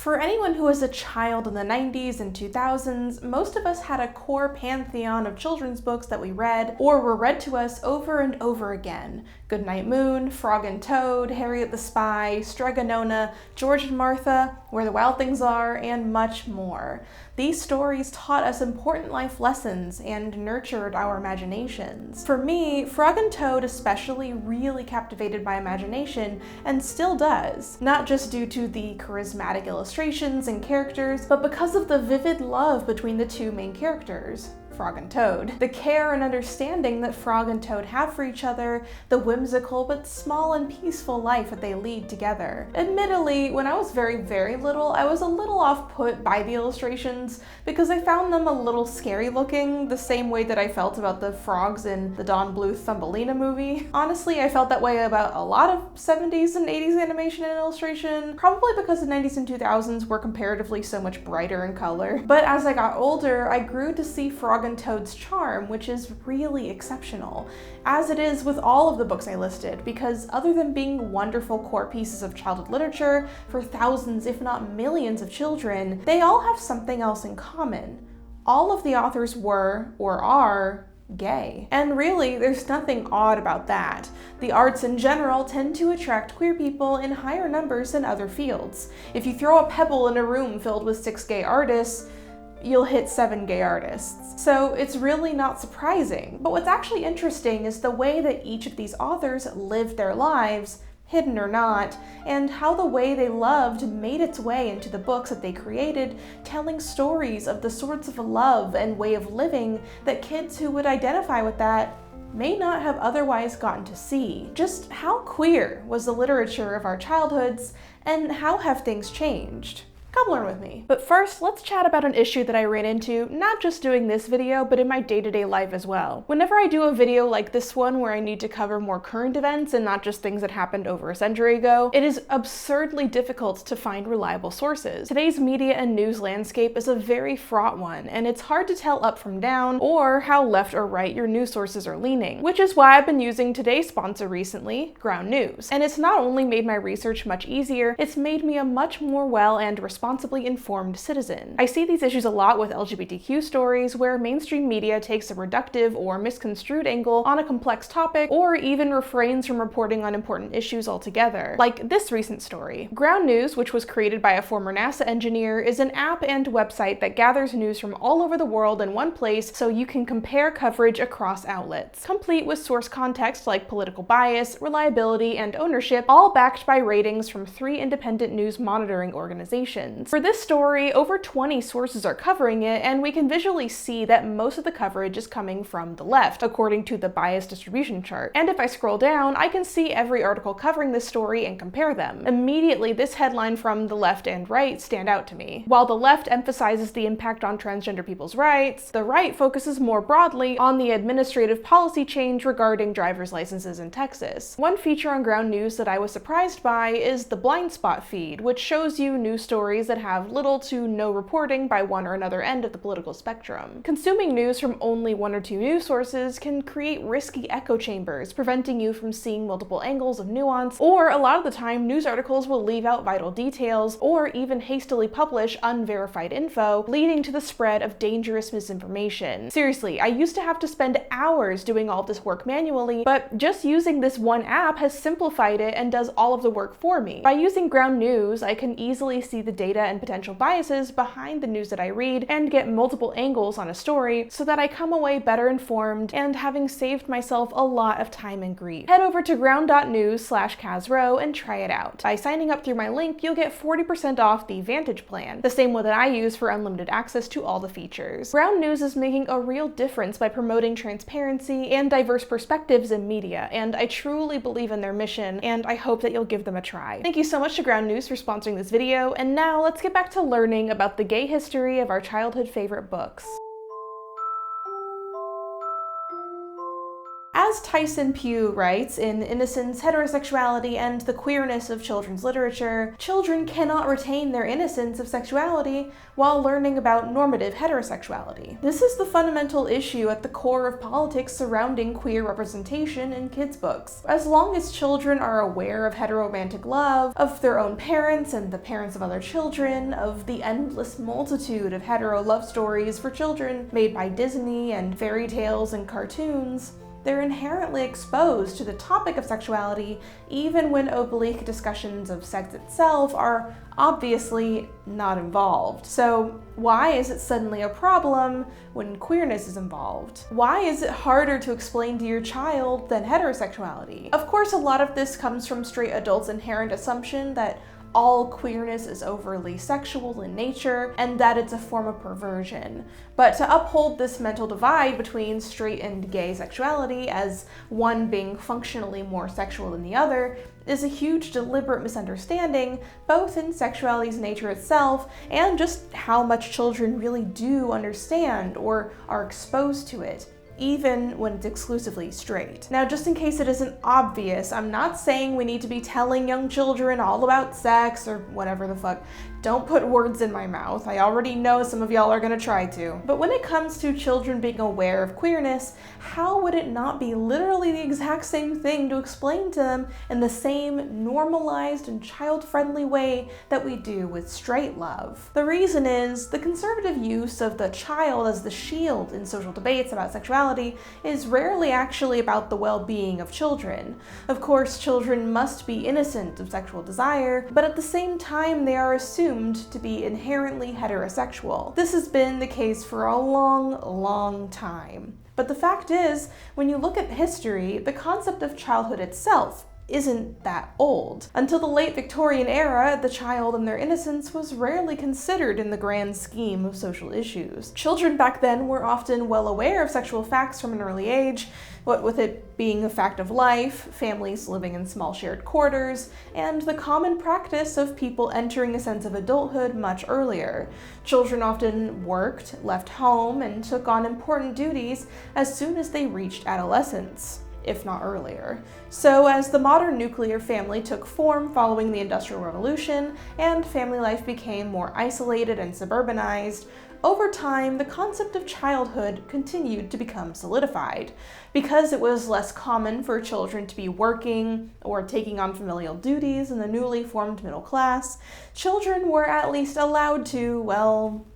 For anyone who was a child in the 90s and 2000s, most of us had a core pantheon of children's books that we read or were read to us over and over again. Goodnight Moon, Frog and Toad, Harriet the Spy, Strega Nona, George and Martha, Where the Wild Things Are, and much more. These stories taught us important life lessons and nurtured our imaginations. For me, Frog and Toad especially really captivated my imagination and still does, not just due to the charismatic illustrations and characters, but because of the vivid love between the two main characters, Frog and Toad. The care and understanding that Frog and Toad have for each other, the whimsical but small and peaceful life that they lead together. Admittedly, when I was very, very little, I was a little off-put by the illustrations because I found them a little scary looking, the same way that I felt about the frogs in the Don Bluth Thumbelina movie. Honestly, I felt that way about a lot of 70s and 80s animation and illustration, probably because the 90s and 2000s were comparatively so much brighter in color. But as I got older, I grew to see Frog and Toad's charm, which is really exceptional, as it is with all of the books I listed, because other than being wonderful core pieces of childhood literature for thousands, if not millions of children, they all have something else in common. All of the authors were, or are, gay. And really, there's nothing odd about that. The arts in general tend to attract queer people in higher numbers than other fields. If you throw a pebble in a room filled with 6 gay artists, you'll hit 7 gay artists. So it's really not surprising. But what's actually interesting is the way that each of these authors lived their lives, hidden or not, and how the way they loved made its way into the books that they created, telling stories of the sorts of love and way of living that kids who would identify with that may not have otherwise gotten to see. Just how queer was the literature of our childhoods, and how have things changed? Come learn with me. But first, let's chat about an issue that I ran into, not just doing this video, but in my day-to-day life as well. Whenever I do a video like this one where I need to cover more current events and not just things that happened over a century ago, it is absurdly difficult to find reliable sources. Today's media and news landscape is a very fraught one, and it's hard to tell up from down or how left or right your news sources are leaning, which is why I've been using today's sponsor recently, Ground News. And it's not only made my research much easier, it's made me a much more well and responsibly informed citizen. I see these issues a lot with LGBTQ stories where mainstream media takes a reductive or misconstrued angle on a complex topic, or even refrains from reporting on important issues altogether. Like this recent story. Ground News, which was created by a former NASA engineer, is an app and website that gathers news from all over the world in one place so you can compare coverage across outlets, complete with source context like political bias, reliability, and ownership, all backed by ratings from 3 independent news monitoring organizations. For this story, over 20 sources are covering it, and we can visually see that most of the coverage is coming from the left, according to the bias distribution chart. And if I scroll down, I can see every article covering this story and compare them. Immediately, this headline from the left and right stand out to me. While the left emphasizes the impact on transgender people's rights, the right focuses more broadly on the administrative policy change regarding driver's licenses in Texas. One feature on Ground News that I was surprised by is the blind spot feed, which shows you news stories that have little to no reporting by one or another end of the political spectrum. Consuming news from only 1 or 2 news sources can create risky echo chambers, preventing you from seeing multiple angles of nuance, or a lot of the time news articles will leave out vital details or even hastily publish unverified info, leading to the spread of dangerous misinformation. Seriously, I used to have to spend hours doing all this work manually, but just using this one app has simplified it and does all of the work for me. By using Ground News, I can easily see the data and potential biases behind the news that I read and get multiple angles on a story so that I come away better informed and having saved myself a lot of time and grief. Head over to ground.news/CazRow and try it out. By signing up through my link, you'll get 40% off the Vantage plan, the same one that I use for unlimited access to all the features. Ground News is making a real difference by promoting transparency and diverse perspectives in media, and I truly believe in their mission, and I hope that you'll give them a try. Thank you so much to Ground News for sponsoring this video, and now let's get back to learning about the gay history of our childhood favorite books. As Tyson Pugh writes in Innocence, Heterosexuality, and the Queerness of Children's Literature, children cannot retain their innocence of sexuality while learning about normative heterosexuality. This is the fundamental issue at the core of politics surrounding queer representation in kids' books. As long as children are aware of heteromantic love, of their own parents and the parents of other children, of the endless multitude of hetero love stories for children made by Disney and fairy tales and cartoons, they're inherently exposed to the topic of sexuality even when oblique discussions of sex itself are obviously not involved. So why is it suddenly a problem when queerness is involved? Why is it harder to explain to your child than heterosexuality? Of course, a lot of this comes from straight adults' inherent assumption that all queerness is overly sexual in nature and that it's a form of perversion. But to uphold this mental divide between straight and gay sexuality as one being functionally more sexual than the other is a huge deliberate misunderstanding, both in sexuality's nature itself and just how much children really do understand or are exposed to it, even when it's exclusively straight. Now, just in case it isn't obvious, I'm not saying we need to be telling young children all about sex or whatever the fuck. Don't put words in my mouth. I already know some of y'all are gonna try to. But when it comes to children being aware of queerness, how would it not be literally the exact same thing to explain to them in the same normalized and child-friendly way that we do with straight love? The reason is the conservative use of the child as the shield in social debates about sexuality is rarely actually about the well-being of children. Of course, children must be innocent of sexual desire, but at the same time they are assumed to be inherently heterosexual. This has been the case for a long time. But the fact is, when you look at history, the concept of childhood itself isn't that old. Until the late Victorian era, the child and their innocence was rarely considered in the grand scheme of social issues. Children back then were often well aware of sexual facts from an early age, what with it being a fact of life, families living in small shared quarters, and the common practice of people entering a sense of adulthood much earlier. Children often worked, left home, and took on important duties as soon as they reached adolescence, if not earlier. So as the modern nuclear family took form following the Industrial Revolution and family life became more isolated and suburbanized, over time the concept of childhood continued to become solidified. Because it was less common for children to be working or taking on familial duties in the newly formed middle class, children were at least allowed to, well,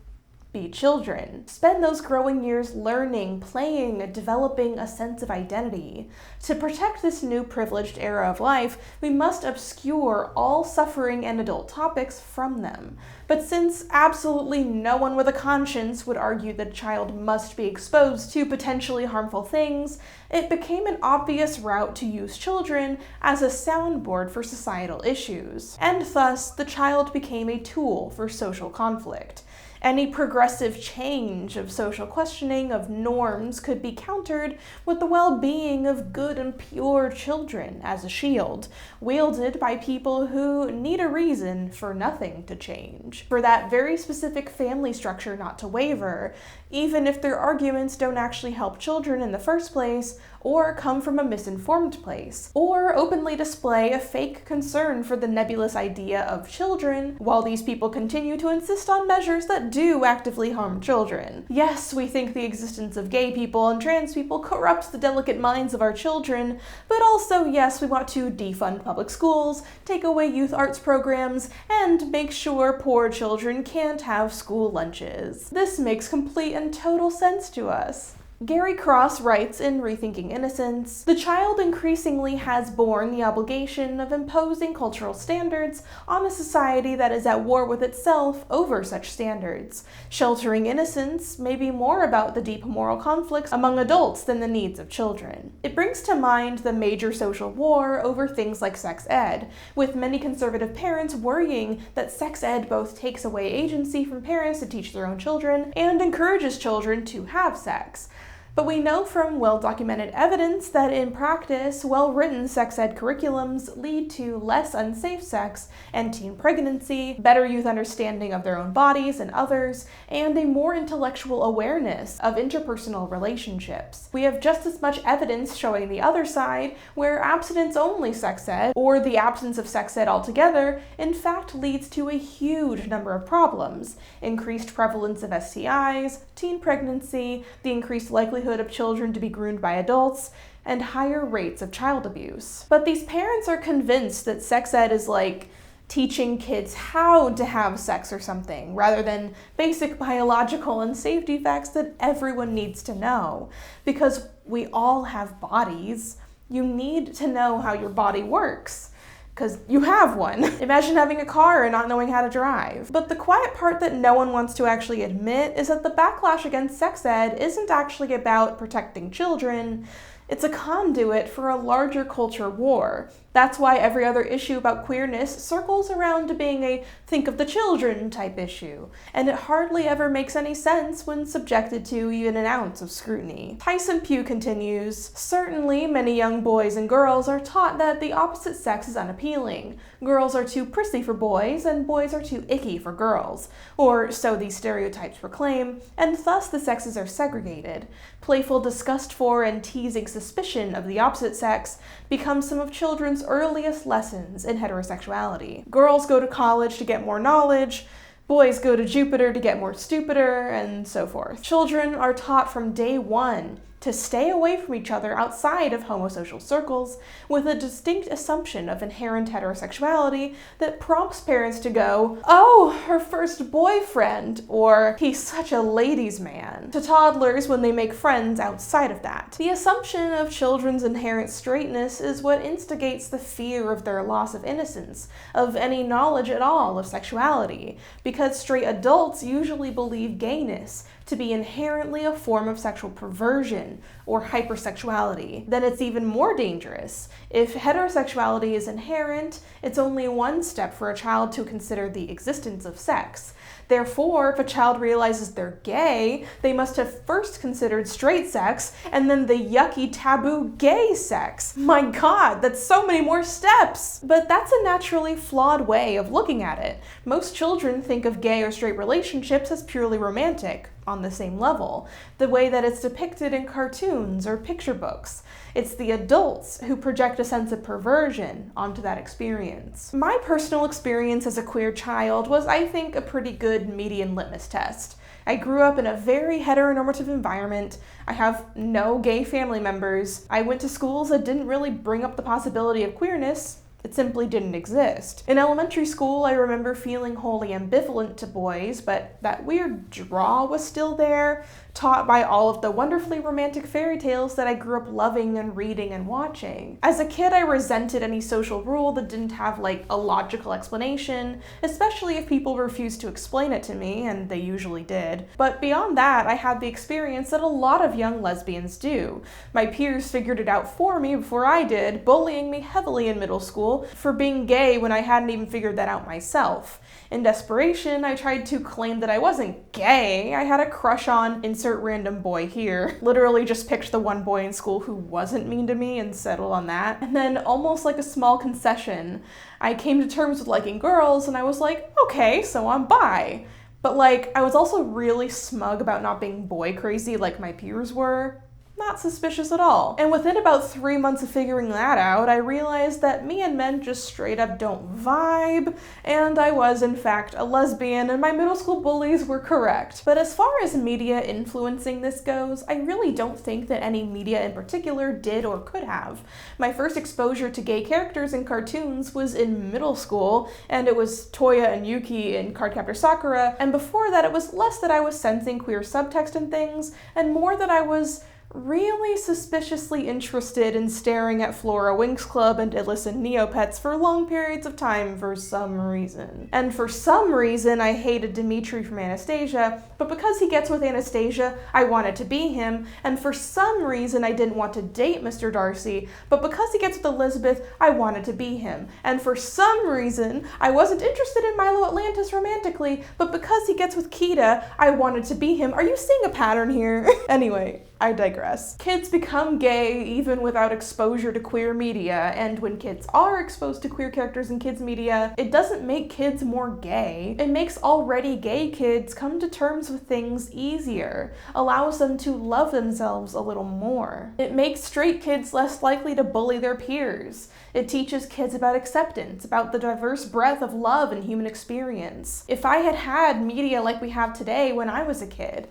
be children. Spend those growing years learning, playing, developing a sense of identity. To protect this new privileged era of life, we must obscure all suffering and adult topics from them. But since absolutely no one with a conscience would argue that a child must be exposed to potentially harmful things, it became an obvious route to use children as a soundboard for societal issues. And thus, the child became a tool for social conflict. Any progressive change of social questioning of norms could be countered with the well-being of good and pure children as a shield, wielded by people who need a reason for nothing to change, for that very specific family structure not to waver, even if their arguments don't actually help children in the first place, or come from a misinformed place, or openly display a fake concern for the nebulous idea of children, while these people continue to insist on measures that do actively harm children. Yes, we think the existence of gay people and trans people corrupts the delicate minds of our children, but also, yes, we want to defund public schools, take away youth arts programs, and make sure poor children can't have school lunches. This makes complete and total sense to us. Gary Cross writes in Rethinking Innocence, "The child increasingly has borne the obligation of imposing cultural standards on a society that is at war with itself over such standards. Sheltering innocence may be more about the deep moral conflicts among adults than the needs of children." It brings to mind the major social war over things like sex ed, with many conservative parents worrying that sex ed both takes away agency from parents to teach their own children and encourages children to have sex. But we know from well-documented evidence that in practice, well-written sex ed curriculums lead to less unsafe sex and teen pregnancy, better youth understanding of their own bodies and others, and a more intellectual awareness of interpersonal relationships. We have just as much evidence showing the other side, where abstinence-only sex ed, or the absence of sex ed altogether, in fact leads to a huge number of problems: increased prevalence of STIs, teen pregnancy, the increased likelihood of children to be groomed by adults, and higher rates of child abuse. But these parents are convinced that sex ed is like teaching kids how to have sex or something, rather than basic biological and safety facts that everyone needs to know. Because we all have bodies, you need to know how your body works. Because you have one. Imagine having a car and not knowing how to drive. But the quiet part that no one wants to actually admit is that the backlash against sex ed isn't actually about protecting children. It's a conduit for a larger culture war. That's why every other issue about queerness circles around to being a think of the children type issue, and it hardly ever makes any sense when subjected to even an ounce of scrutiny. Tyson Pugh continues, "Certainly many young boys and girls are taught that the opposite sex is unappealing. Girls are too prissy for boys, and boys are too icky for girls, or so these stereotypes proclaim, and thus the sexes are segregated. Playful disgust for and teasing suspicion of the opposite sex becomes some of children's earliest lessons in heterosexuality. Girls go to college to get more knowledge, boys go to Jupiter to get more stupider, and so forth. Children are taught from day one to stay away from each other outside of homosocial circles, with a distinct assumption of inherent heterosexuality that prompts parents to go, 'Oh, her first boyfriend,' or 'he's such a ladies' man,' to toddlers when they make friends outside of that. The assumption of children's inherent straightness is what instigates the fear of their loss of innocence, of any knowledge at all of sexuality, because straight adults usually believe gayness to be inherently a form of sexual perversion or hypersexuality. Then it's even more dangerous. If heterosexuality is inherent, it's only one step for a child to consider the existence of sex. Therefore, if a child realizes they're gay, they must have first considered straight sex and then the yucky taboo gay sex. My God, that's so many more steps! But that's a naturally flawed way of looking at it. Most children think of gay or straight relationships as purely romantic, on the same level, the way that it's depicted in cartoons or picture books. It's the adults who project a sense of perversion onto that experience. My personal experience as a queer child was, I think, a pretty good median litmus test. I grew up in a very heteronormative environment. I have no gay family members. I went to schools that didn't really bring up the possibility of queerness. It simply didn't exist. In elementary school, I remember feeling wholly ambivalent to boys, but that weird draw was still there, taught by all of the wonderfully romantic fairy tales that I grew up loving and reading and watching. As a kid, I resented any social rule that didn't have like a logical explanation, especially if people refused to explain it to me, and they usually did. But beyond that, I had the experience that a lot of young lesbians do. My peers figured it out for me before I did, bullying me heavily in middle school for being gay when I hadn't even figured that out myself. In desperation, I tried to claim that I wasn't gay. I had a crush on insert random boy here. Literally just picked the one boy in school who wasn't mean to me and settled on that. And then, almost like a small concession, I came to terms with liking girls and I was like, okay, so I'm bi. But like, I was also really smug about not being boy crazy like my peers were. Not suspicious at all. And within about 3 months of figuring that out, I realized that me and men just straight up don't vibe, and I was in fact a lesbian, and my middle school bullies were correct. But as far as media influencing this goes, I really don't think that any media in particular did or could have. My first exposure to gay characters in cartoons was in middle school, and it was Toya and Yuki in Cardcaptor Sakura, and before that it was less that I was sensing queer subtext in things, and more that I was really suspiciously interested in staring at Flora Winx Club and illicit Neopets for long periods of time for some reason. And for some reason, I hated Dimitri from Anastasia, but because he gets with Anastasia, I wanted to be him, and for some reason, I didn't want to date Mr. Darcy, but because he gets with Elizabeth, I wanted to be him. And for some reason, I wasn't interested in Milo Atlantis romantically, but because he gets with Kita, I wanted to be him. Are you seeing a pattern here? Anyway, I digress. dress. Kids become gay even without exposure to queer media, and when kids are exposed to queer characters in kids' media, it doesn't make kids more gay. It makes already gay kids come to terms with things easier, allows them to love themselves a little more. It makes straight kids less likely to bully their peers. It teaches kids about acceptance, about the diverse breadth of love and human experience. If I had had media like we have today when I was a kid,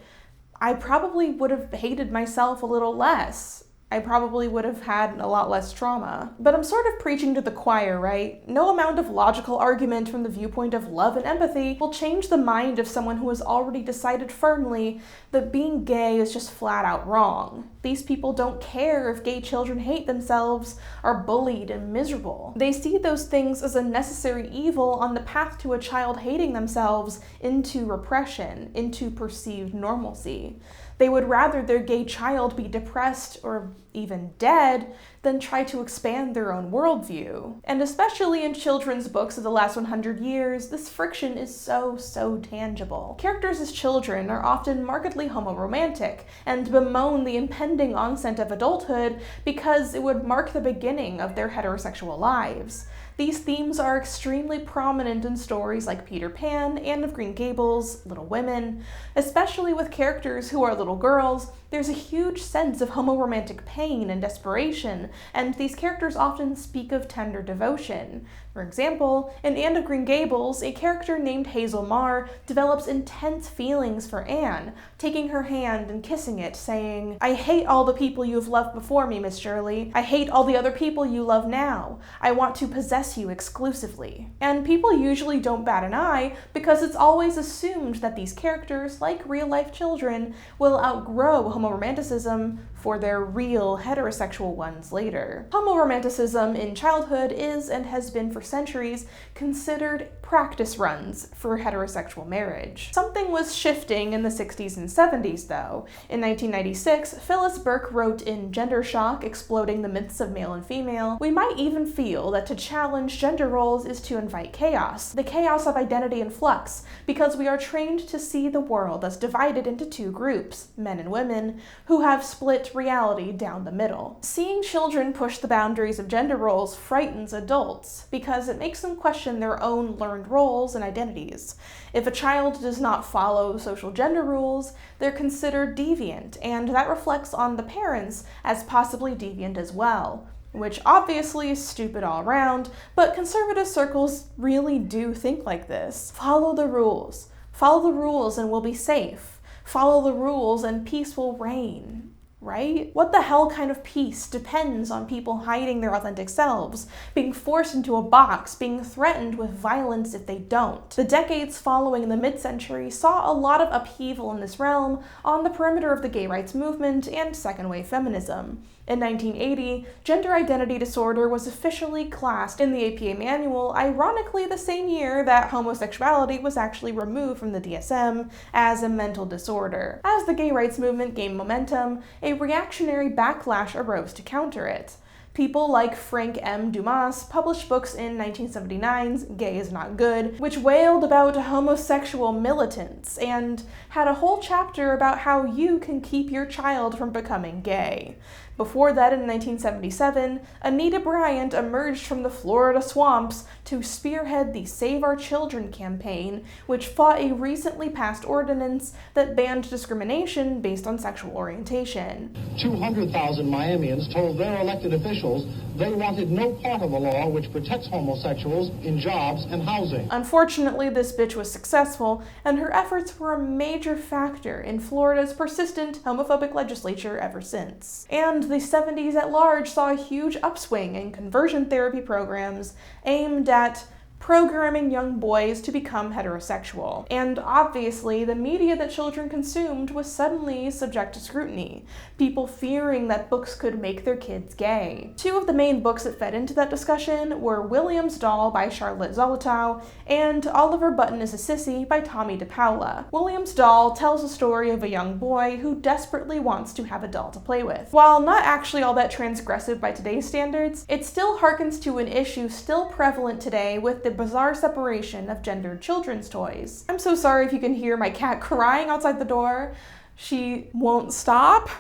I probably would have hated myself a little less. I probably would have had a lot less trauma. But I'm sort of preaching to the choir, right? No amount of logical argument from the viewpoint of love and empathy will change the mind of someone who has already decided firmly that being gay is just flat out wrong. These people don't care if gay children hate themselves, are bullied and miserable. They see those things as a necessary evil on the path to a child hating themselves into repression, into perceived normalcy. They would rather their gay child be depressed or even dead than try to expand their own worldview. And especially in children's books of the last 100 years, this friction is so tangible. Characters as children are often markedly homoromantic and bemoan the impending onset of adulthood because it would mark the beginning of their heterosexual lives. These themes are extremely prominent in stories like Peter Pan, Anne of Green Gables, Little Women. Especially with characters who are little girls, there's a huge sense of homoromantic pain and desperation, and these characters often speak of tender devotion. For example, in Anne of Green Gables, a character named Hazel Marr develops intense feelings for Anne, taking her hand and kissing it, saying, "I hate all the people you have loved before me, Miss Shirley. I hate all the other people you love now. I want to possess you exclusively." And people usually don't bat an eye because it's always assumed that these characters, like real-life children, will outgrow homoromanticism for their real heterosexual ones later. Homoromanticism in childhood is, and has been for centuries, considered practice runs for heterosexual marriage. Something was shifting in the 60s and 70s, though. In 1996, Phyllis Burke wrote in Gender Shock, Exploding the Myths of Male and Female, "We might even feel that to challenge gender roles is to invite chaos, the chaos of identity and flux, because we are trained to see the world as divided into two groups, men and women, who have split reality down the middle." Seeing children push the boundaries of gender roles frightens adults because it makes them question their own learned roles and identities. If a child does not follow social gender rules, they're considered deviant, and that reflects on the parents as possibly deviant as well, which obviously is stupid all around, but conservative circles really do think like this. Follow the rules. Follow the rules and we'll be safe. Follow the rules and peace will reign. Right? What the hell kind of peace depends on people hiding their authentic selves, being forced into a box, being threatened with violence if they don't? The decades following the mid-century saw a lot of upheaval in this realm on the perimeter of the gay rights movement and second-wave feminism. In 1980, gender identity disorder was officially classed in the APA manual, ironically the same year that homosexuality was actually removed from the DSM as a mental disorder. As the gay rights movement gained momentum, a reactionary backlash arose to counter it. People like Frank M. Dumas published books in 1979's Gay is Not Good, which wailed about homosexual militants and had a whole chapter about how you can keep your child from becoming gay. Before that, in 1977, Anita Bryant emerged from the Florida swamps to spearhead the Save Our Children campaign, which fought a recently passed ordinance that banned discrimination based on sexual orientation. 200,000 Miamians told their elected officials they wanted no part of a law which protects homosexuals in jobs and housing. Unfortunately, this bitch was successful, and her efforts were a major factor in Florida's persistent homophobic legislature ever since. And the 70s at large saw a huge upswing in conversion therapy programs aimed at programming young boys to become heterosexual. And obviously, the media that children consumed was suddenly subject to scrutiny, people fearing that books could make their kids gay. Two of the main books that fed into that discussion were William's Doll by Charlotte Zolotow and Oliver Button is a Sissy by Tomie dePaola. William's Doll tells the story of a young boy who desperately wants to have a doll to play with. While not actually all that transgressive by today's standards, it still harkens to an issue still prevalent today with the bizarre separation of gendered children's toys. I'm so sorry if you can hear my cat crying outside the door. She won't stop.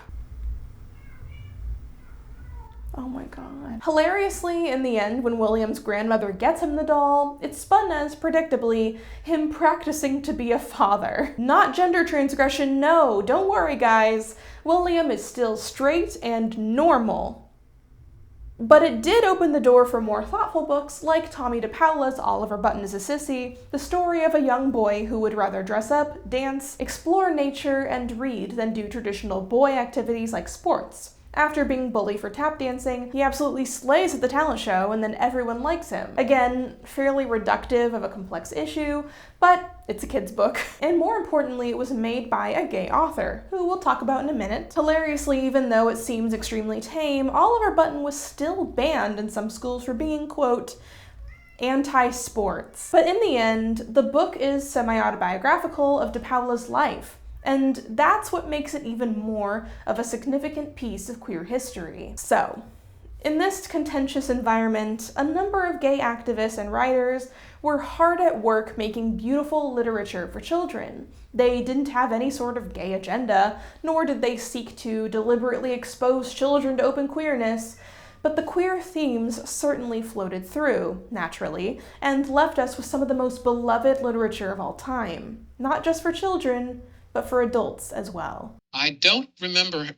Oh my god. Hilariously, in the end, when William's grandmother gets him the doll, it's spun as, predictably, him practicing to be a father. Not gender transgression, no, don't worry guys. William is still straight and normal. But it did open the door for more thoughtful books like Tomie dePaola's Oliver Button is a Sissy, the story of a young boy who would rather dress up, dance, explore nature, and read than do traditional boy activities like sports. After being bullied for tap dancing, he absolutely slays at the talent show and then everyone likes him. Again, fairly reductive of a complex issue, but it's a kid's book. And more importantly, it was made by a gay author, who we'll talk about in a minute. Hilariously, even though it seems extremely tame, Oliver Button was still banned in some schools for being, quote, anti-sports. But in the end, the book is semi-autobiographical of dePaola's life. And that's what makes it even more of a significant piece of queer history. So, in this contentious environment, a number of gay activists and writers were hard at work making beautiful literature for children. They didn't have any sort of gay agenda, nor did they seek to deliberately expose children to open queerness, but the queer themes certainly floated through, naturally, and left us with some of the most beloved literature of all time, not just for children, but for adults as well. I don't remember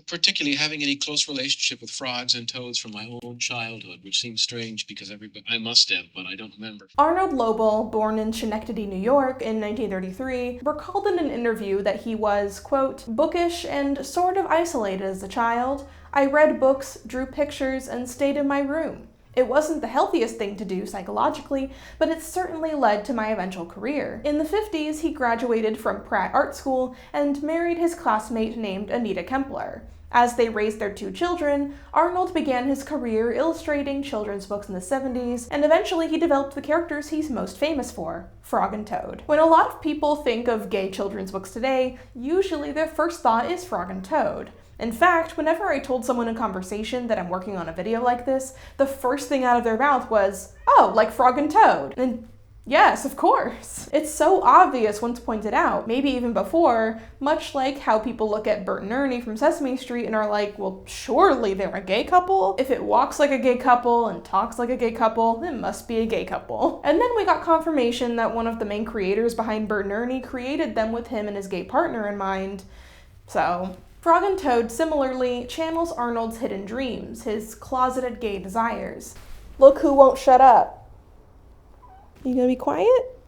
particularly having any close relationship with frogs and toads from my own childhood, which seems strange because I must have, but I don't remember. Arnold Lobel, born in Schenectady, New York in 1933, recalled in an interview that he was, quote, bookish and sort of isolated as a child. I read books, drew pictures, and stayed in my room. It wasn't the healthiest thing to do psychologically, but it certainly led to my eventual career. In the 50s, he graduated from Pratt Art School and married his classmate named Anita Kempler. As they raised their 2 children, Arnold began his career illustrating children's books in the 70s, and eventually he developed the characters he's most famous for, Frog and Toad. When a lot of people think of gay children's books today, usually their first thought is Frog and Toad. In fact, whenever I told someone in conversation that I'm working on a video like this, the first thing out of their mouth was, oh, like Frog and Toad. And yes, of course. It's so obvious once pointed out, maybe even before, much like how people look at Bert and Ernie from Sesame Street and are like, well, surely they're a gay couple. If it walks like a gay couple and talks like a gay couple, it must be a gay couple. And then we got confirmation that one of the main creators behind Bert and Ernie created them with him and his gay partner in mind. So, Frog and Toad similarly channels Arnold's hidden dreams, his closeted gay desires. Look who won't shut up. You gonna be quiet?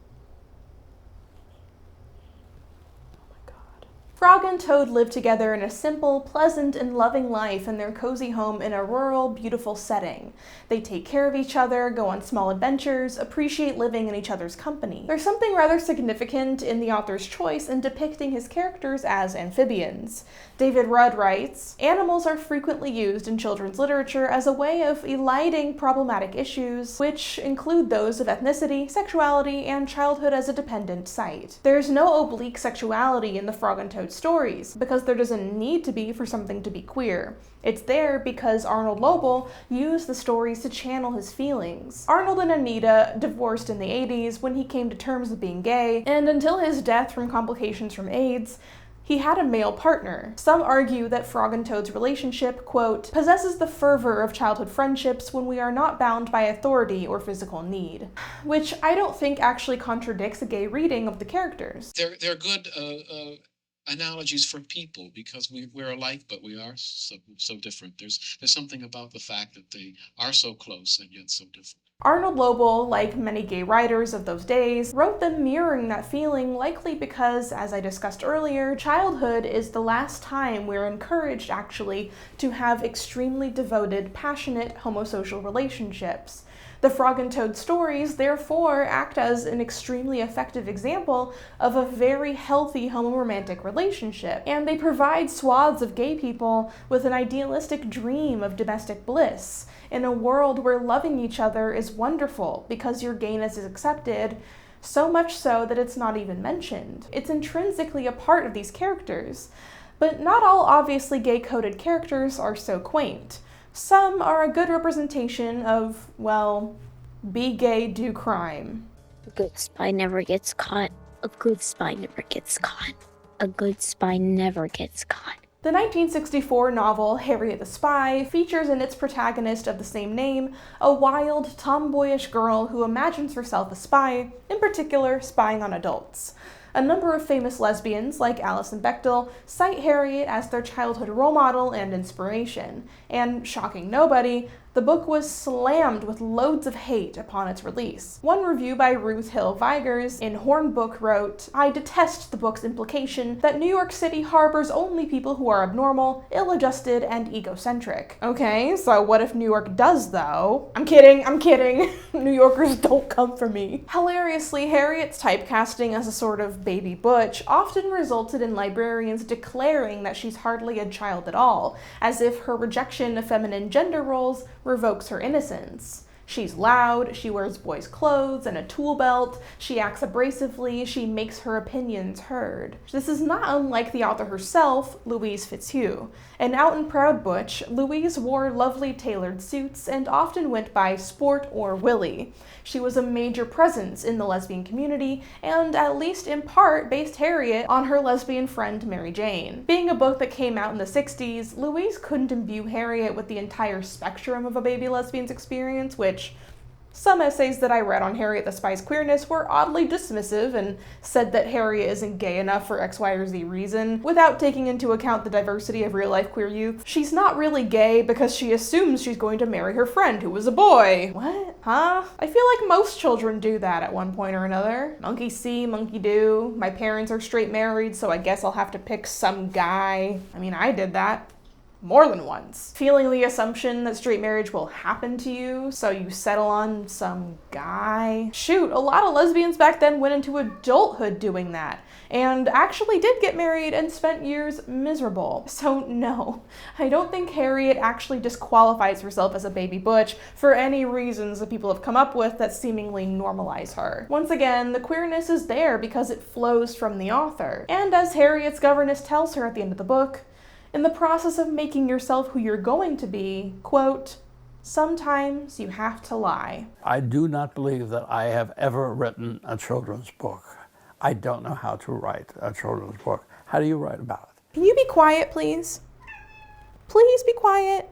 Frog and Toad live together in a simple, pleasant, and loving life in their cozy home in a rural, beautiful setting. They take care of each other, go on small adventures, appreciate living in each other's company. There's something rather significant in the author's choice in depicting his characters as amphibians. David Rudd writes, animals are frequently used in children's literature as a way of eliding problematic issues, which include those of ethnicity, sexuality, and childhood as a dependent site. There's no oblique sexuality in the Frog and Toad stories, because there doesn't need to be for something to be queer. It's there because Arnold Lobel used the stories to channel his feelings. Arnold and Anita divorced in the 80s when he came to terms with being gay, and until his death from complications from AIDS, he had a male partner. Some argue that Frog and Toad's relationship, quote, possesses the fervor of childhood friendships when we are not bound by authority or physical need, which I don't think actually contradicts a gay reading of the characters. They're good analogies for people because we're alike, but we are so different. There's something about the fact that they are so close and yet so different. Arnold Lobel, like many gay writers of those days, wrote them mirroring that feeling, likely because, as I discussed earlier, childhood is the last time we're encouraged, actually, to have extremely devoted, passionate homosocial relationships. The Frog and Toad stories, therefore, act as an extremely effective example of a very healthy homoromantic relationship, and they provide swaths of gay people with an idealistic dream of domestic bliss, in a world where loving each other is wonderful because your gayness is accepted, so much so that it's not even mentioned. It's intrinsically a part of these characters. But not all obviously gay-coded characters are so quaint. Some are a good representation of, well, be gay, do crime. A good spy never gets caught. A good spy never gets caught. A good spy never gets caught. The 1964 novel Harriet the Spy features in its protagonist of the same name a wild, tomboyish girl who imagines herself a spy, in particular spying on adults. A number of famous lesbians, like Alison Bechdel, cite Harriet as their childhood role model and inspiration, and, shocking nobody, the book was slammed with loads of hate upon its release. One review by Ruth Hill Vigers in Hornbook wrote, "I detest the book's implication that New York City harbors only people who are abnormal, ill-adjusted, and egocentric." Okay, so what if New York does, though? I'm kidding. New Yorkers don't come for me. Hilariously, Harriet's typecasting as a sort of baby butch often resulted in librarians declaring that she's hardly a child at all, as if her rejection of feminine gender roles revokes her innocence. She's loud, she wears boys' clothes and a tool belt, she acts abrasively, she makes her opinions heard. This is not unlike the author herself, Louise Fitzhugh. An out and proud butch, Louise wore lovely tailored suits and often went by Sport or Willie. She was a major presence in the lesbian community and, at least in part, based Harriet on her lesbian friend Mary Jane. Being a book that came out in the 60s, Louise couldn't imbue Harriet with the entire spectrum of a baby lesbian's experience, which some essays that I read on Harriet the Spy's queerness were oddly dismissive and said that Harriet isn't gay enough for X, Y, or Z reason, without taking into account the diversity of real-life queer youth. She's not really gay because she assumes she's going to marry her friend who was a boy. What? Huh? I feel like most children do that at one point or another. Monkey see, monkey do. My parents are straight married, so I guess I'll have to pick some guy. I mean, I did that. More than once. Feeling the assumption that straight marriage will happen to you, so you settle on some guy. Shoot, a lot of lesbians back then went into adulthood doing that, and actually did get married and spent years miserable. So no, I don't think Harriet actually disqualifies herself as a baby butch for any reasons that people have come up with that seemingly normalize her. Once again, the queerness is there because it flows from the author. And as Harriet's governess tells her at the end of the book, in the process of making yourself who you're going to be, quote, sometimes you have to lie. I do not believe that I have ever written a children's book. I don't know how to write a children's book. How do you write about it? Can you be quiet, please? Please be quiet.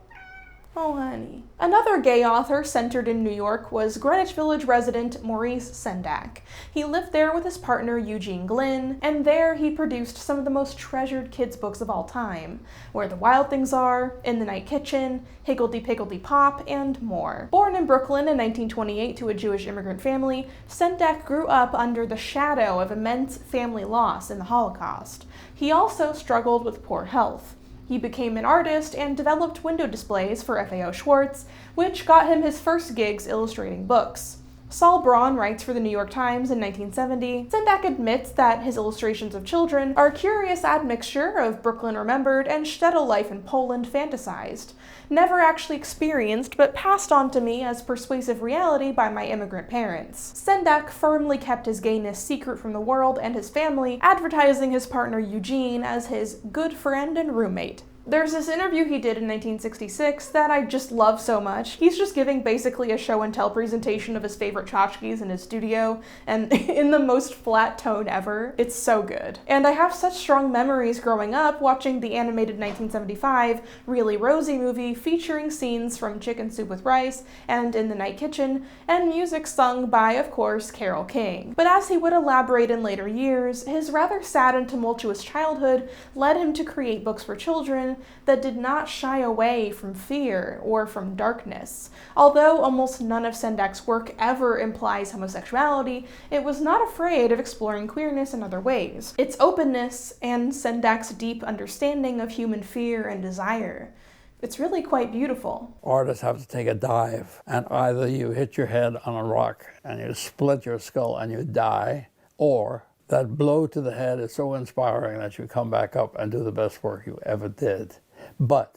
Oh, honey. Another gay author centered in New York was Greenwich Village resident Maurice Sendak. He lived there with his partner Eugene Glynn, and there he produced some of the most treasured kids' books of all time, Where the Wild Things Are, In the Night Kitchen, Higgledy Piggledy Pop, and more. Born in Brooklyn in 1928 to a Jewish immigrant family, Sendak grew up under the shadow of immense family loss in the Holocaust. He also struggled with poor health. He became an artist and developed window displays for FAO Schwarz, which got him his first gigs illustrating books. Saul Braun writes for the New York Times in 1970, Sendak admits that his illustrations of children are a curious admixture of Brooklyn remembered and shtetl life in Poland fantasized, never actually experienced but passed on to me as persuasive reality by my immigrant parents. Sendak firmly kept his gayness secret from the world and his family, advertising his partner Eugene as his good friend and roommate. There's this interview he did in 1966 that I just love so much. He's just giving basically a show and tell presentation of his favorite tchotchkes in his studio, and in the most flat tone ever. It's so good. And I have such strong memories growing up watching the animated 1975 Really Rosie movie featuring scenes from Chicken Soup with Rice and In the Night Kitchen, and music sung by, of course, Carole King. But as he would elaborate in later years, his rather sad and tumultuous childhood led him to create books for children that did not shy away from fear or from darkness. Although almost none of Sendak's work ever implies homosexuality, it was not afraid of exploring queerness in other ways. Its openness and Sendak's deep understanding of human fear and desire. It's really quite beautiful. Artists have to take a dive, and either you hit your head on a rock and you split your skull and you die, or that blow to the head is so inspiring that you come back up and do the best work you ever did. But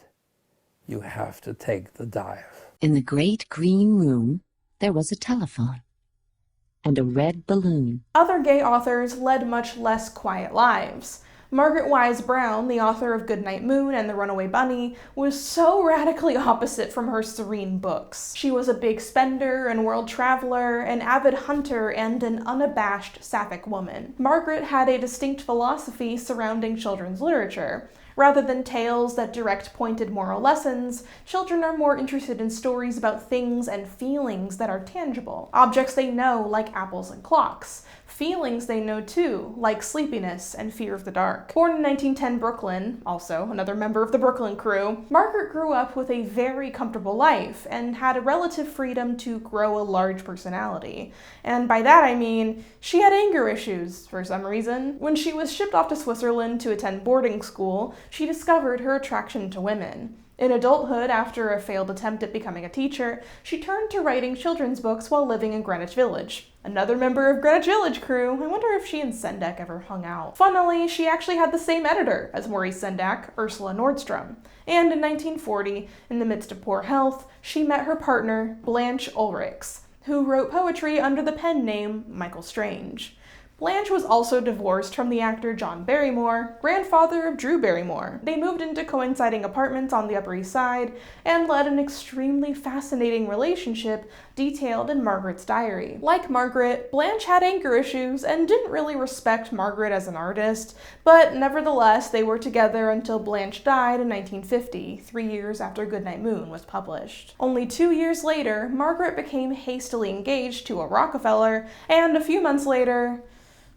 you have to take the dive. In the great green room, there was a telephone and a red balloon. Other gay authors led much less quiet lives. Margaret Wise Brown, the author of Goodnight Moon and The Runaway Bunny, was so radically opposite from her serene books. She was a big spender and world traveler, an avid hunter, and an unabashed sapphic woman. Margaret had a distinct philosophy surrounding children's literature. Rather than tales that direct pointed moral lessons, children are more interested in stories about things and feelings that are tangible. Objects they know, like apples and clocks. Feelings they know too, like sleepiness and fear of the dark. Born in 1910 Brooklyn, also another member of the Brooklyn crew, Margaret grew up with a very comfortable life and had a relative freedom to grow a large personality. And by that I mean, she had anger issues for some reason. When she was shipped off to Switzerland to attend boarding school, she discovered her attraction to women. In adulthood, after a failed attempt at becoming a teacher, she turned to writing children's books while living in Greenwich Village. Another member of Greenwich Village crew, I wonder if she and Sendak ever hung out. Funnily, she actually had the same editor as Maurice Sendak, Ursula Nordstrom. And in 1940, in the midst of poor health, she met her partner, Blanche Ulrichs, who wrote poetry under the pen name Michael Strange. Blanche was also divorced from the actor John Barrymore, grandfather of Drew Barrymore. They moved into coinciding apartments on the Upper East Side and led an extremely fascinating relationship detailed in Margaret's diary. Like Margaret, Blanche had anger issues and didn't really respect Margaret as an artist, but nevertheless they were together until Blanche died in 1950, 3 years after Goodnight Moon was published. Only 2 years later, Margaret became hastily engaged to a Rockefeller, and a few months later,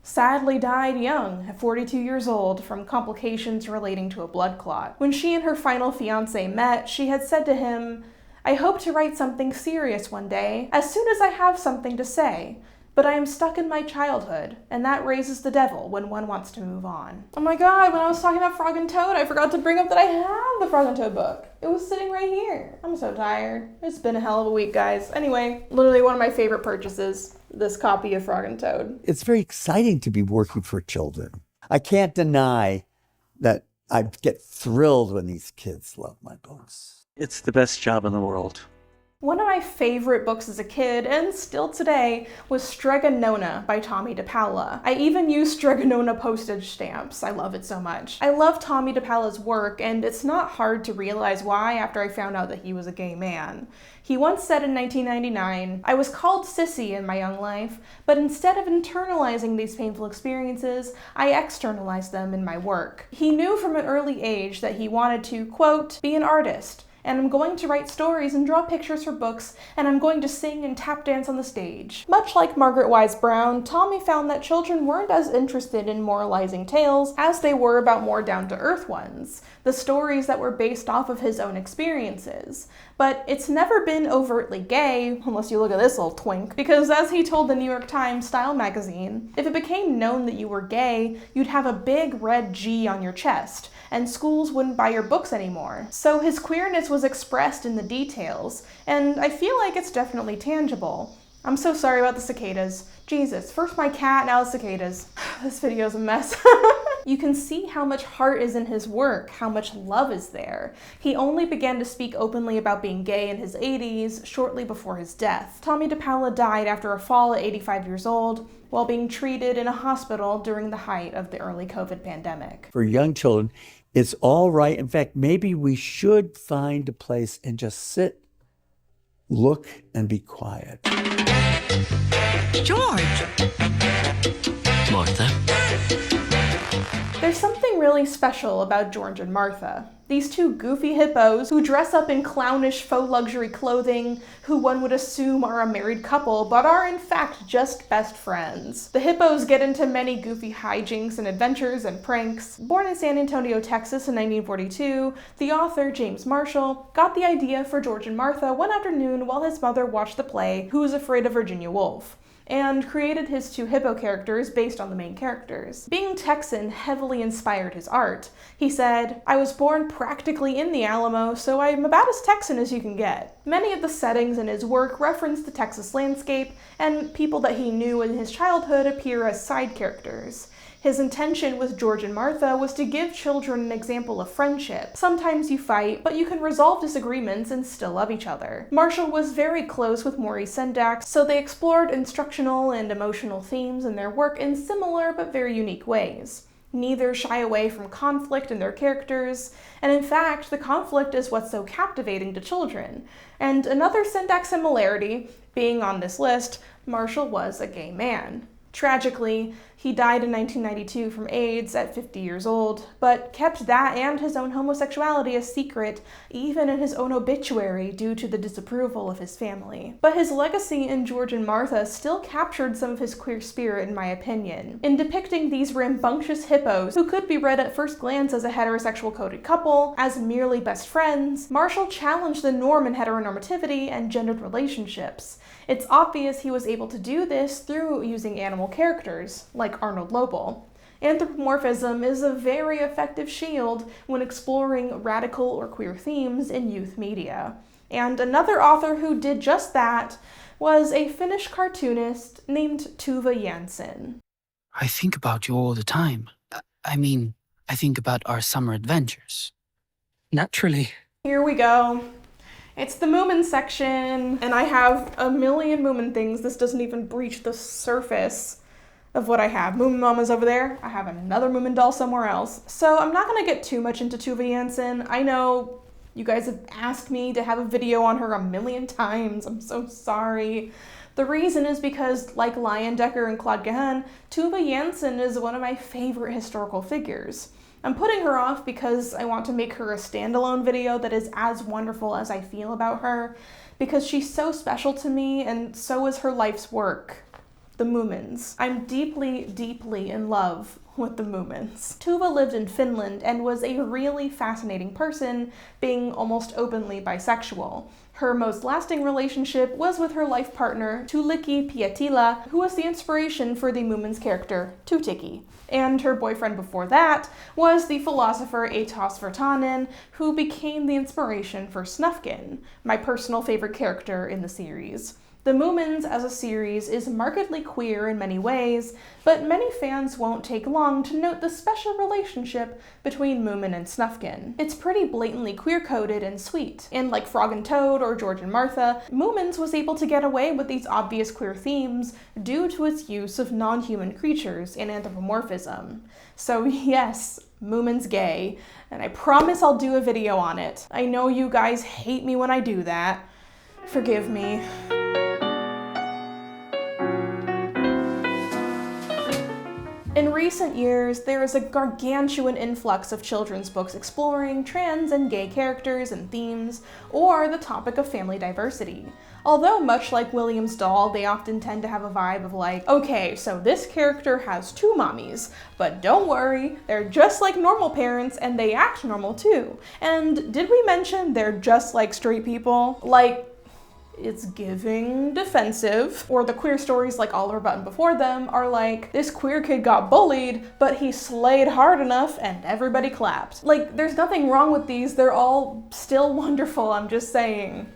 sadly died young, at 42 years old, from complications relating to a blood clot. When she and her final fiancé met, she had said to him, "I hope to write something serious one day, as soon as I have something to say. But I am stuck in my childhood, and that raises the devil when one wants to move on." Oh my god, when I was talking about Frog and Toad, I forgot to bring up that I have the Frog and Toad book. It was sitting right here. I'm so tired. It's been a hell of a week, guys. Anyway, literally one of my favorite purchases, this copy of Frog and Toad. It's very exciting to be working for children. I can't deny that I get thrilled when these kids love my books. It's the best job in the world. One of my favorite books as a kid, and still today, was Strega Nona by Tommy DePaola. I even use Strega Nona postage stamps. I love it so much. I love Tommy DePaola's work, and it's not hard to realize why after I found out that he was a gay man. He once said in 1999, "I was called sissy in my young life, but instead of internalizing these painful experiences, I externalized them in my work." He knew from an early age that he wanted to, quote, "be an artist, and I'm going to write stories and draw pictures for books, and I'm going to sing and tap dance on the stage." Much like Margaret Wise Brown, Tommy found that children weren't as interested in moralizing tales as they were about more down-to-earth ones, the stories that were based off of his own experiences. But it's never been overtly gay, unless you look at this little twink, because as he told the New York Times Style magazine, if it became known that you were gay, you'd have a big red G on your chest, and schools wouldn't buy your books anymore. So his queerness was expressed in the details, and I feel like it's definitely tangible. I'm so sorry about the cicadas. Jesus, first my cat, now the cicadas. This video's a mess. You can see how much heart is in his work, how much love is there. He only began to speak openly about being gay in his 80s, shortly before his death. Tommy DePaola died after a fall at 85 years old, while being treated in a hospital during the height of the early COVID pandemic. For young children, it's all right. In fact, maybe we should find a place and just sit, look, and be quiet. George! Martha? There's something really special about George and Martha. These two goofy hippos who dress up in clownish faux luxury clothing, who one would assume are a married couple, but are in fact just best friends. The hippos get into many goofy hijinks and adventures and pranks. Born in San Antonio, Texas in 1942, the author, James Marshall, got the idea for George and Martha one afternoon while his mother watched the play Who Was Afraid of Virginia Woolf, and created his two hippo characters based on the main characters. Being Texan heavily inspired his art. He said, "I was born practically in the Alamo, so I'm about as Texan as you can get." Many of the settings in his work reference the Texas landscape, and people that he knew in his childhood appear as side characters. His intention with George and Martha was to give children an example of friendship. Sometimes you fight, but you can resolve disagreements and still love each other. Marshall was very close with Maurice Sendak, so they explored instructional and emotional themes in their work in similar but very unique ways. Neither shy away from conflict in their characters, and in fact, the conflict is what's so captivating to children. And another syntax similarity, being on this list, Marshall was a gay man. Tragically, he died in 1992 from AIDS at 50 years old, but kept that and his own homosexuality a secret, even in his own obituary, due to the disapproval of his family. But his legacy in George and Martha still captured some of his queer spirit, in my opinion, in depicting these rambunctious hippos who could be read at first glance as a heterosexual coded couple, as merely best friends. Marshall challenged the norm in heteronormativity and gendered relationships. It's obvious he was able to do this through using animal characters, like Arnold Lobel. Anthropomorphism is a very effective shield when exploring radical or queer themes in youth media. And another author who did just that was a Finnish cartoonist named Tuva Jansen. I think about you all the time. I think about our summer adventures. Naturally. Here we go. It's the Moomin section, and I have a million Moomin things. This doesn't even breach the surface of what I have. Moomin Mama's over there. I have another Moomin doll somewhere else. So I'm not going to get too much into Tuva Jansen. I know you guys have asked me to have a video on her a million times. I'm so sorry. The reason is because, like Leyendecker and Claude Cahun, Tuva Jansen is one of my favorite historical figures. I'm putting her off because I want to make her a standalone video that is as wonderful as I feel about her, because she's so special to me and so is her life's work, the Moomins. I'm deeply, deeply in love with the Moomins. Tuva lived in Finland and was a really fascinating person, being almost openly bisexual. Her most lasting relationship was with her life partner, Tuulikki Pietila, who was the inspiration for the Moomins character, Tuutikki. And her boyfriend before that was the philosopher Aatos Virtanen, who became the inspiration for Snufkin, my personal favorite character in the series. The Moomins as a series is markedly queer in many ways, but many fans won't take long to note the special relationship between Moomin and Snufkin. It's pretty blatantly queer-coded and sweet, and like Frog and Toad or George and Martha, Moomins was able to get away with these obvious queer themes due to its use of non-human creatures and anthropomorphism. So yes, Moomin's gay, and I promise I'll do a video on it. I know you guys hate me when I do that. Forgive me. In recent years, there is a gargantuan influx of children's books exploring trans and gay characters and themes, or the topic of family diversity. Although much like William's doll, they often tend to have a vibe of like, okay, so this character has two mommies, but don't worry, they're just like normal parents and they act normal too. And did we mention they're just like straight people? Like, it's giving defensive. Or the queer stories like Oliver Button before them are like, this queer kid got bullied, but he slayed hard enough and everybody clapped. Like, there's nothing wrong with these, they're all still wonderful, I'm just saying.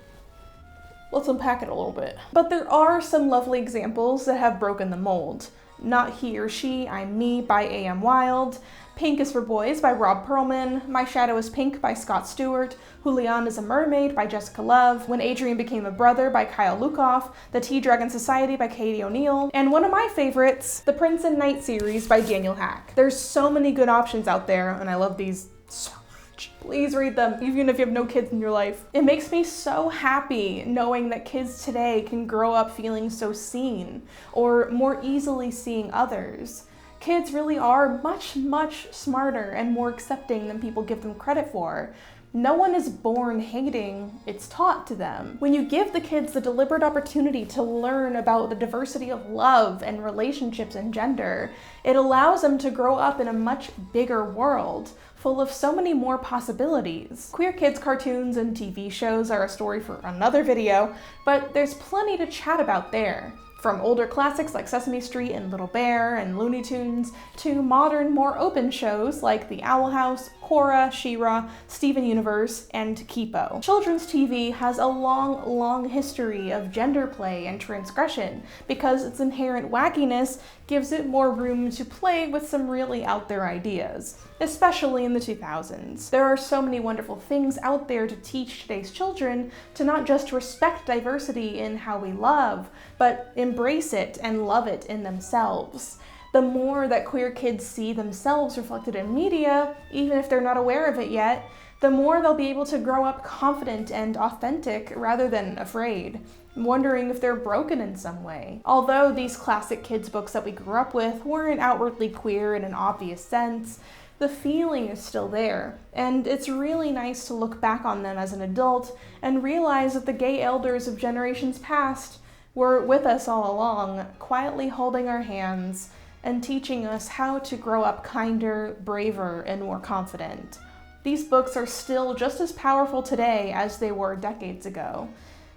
Let's unpack it a little bit. But there are some lovely examples that have broken the mold. Not He or She, I'm Me by A.M. Wild, Pink is for Boys by Rob Perlman, My Shadow is Pink by Scott Stewart, Julian is a Mermaid by Jessica Love, When Adrian Became a Brother by Kyle Lukoff, The Tea-Dragon Society by Katie O'Neill, and one of my favorites, the Prince and Knight series by Daniel Hack. There's so many good options out there, and I love these so much. Please read them, even if you have no kids in your life. It makes me so happy knowing that kids today can grow up feeling so seen, or more easily seeing others. Kids really are much, much smarter and more accepting than people give them credit for. No one is born hating, it's taught to them. When you give the kids the deliberate opportunity to learn about the diversity of love and relationships and gender, it allows them to grow up in a much bigger world, full of so many more possibilities. Queer kids cartoons and TV shows are a story for another video, but there's plenty to chat about there. From older classics like Sesame Street and Little Bear and Looney Tunes, to modern, more open shows like The Owl House, Korra, She-Ra, Steven Universe, and Kipo. Children's TV has a long, long history of gender play and transgression because its inherent wackiness gives it more room to play with some really out there ideas, especially in the 2000s. There are so many wonderful things out there to teach today's children to not just respect diversity in how we love, but embrace it and love it in themselves. The more that queer kids see themselves reflected in media, even if they're not aware of it yet, the more they'll be able to grow up confident and authentic rather than afraid, wondering if they're broken in some way. Although these classic kids' books that we grew up with weren't outwardly queer in an obvious sense, the feeling is still there, and it's really nice to look back on them as an adult and realize that the gay elders of generations past were with us all along, quietly holding our hands and teaching us how to grow up kinder, braver, and more confident. These books are still just as powerful today as they were decades ago.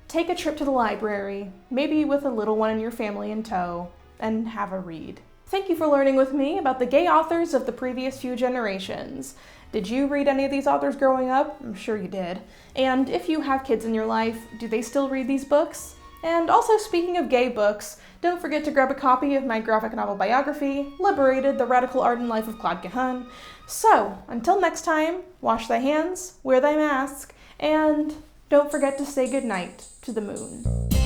Take a trip to the library, maybe with a little one in your family in tow, and have a read. Thank you for learning with me about the gay authors of the previous few generations. Did you read any of these authors growing up? I'm sure you did. And if you have kids in your life, do they still read these books? And also, speaking of gay books, don't forget to grab a copy of my graphic novel biography, Liberated, The Radical Art and Life of Claude Cahun. So, until next time, wash thy hands, wear thy mask, and don't forget to say goodnight to the moon.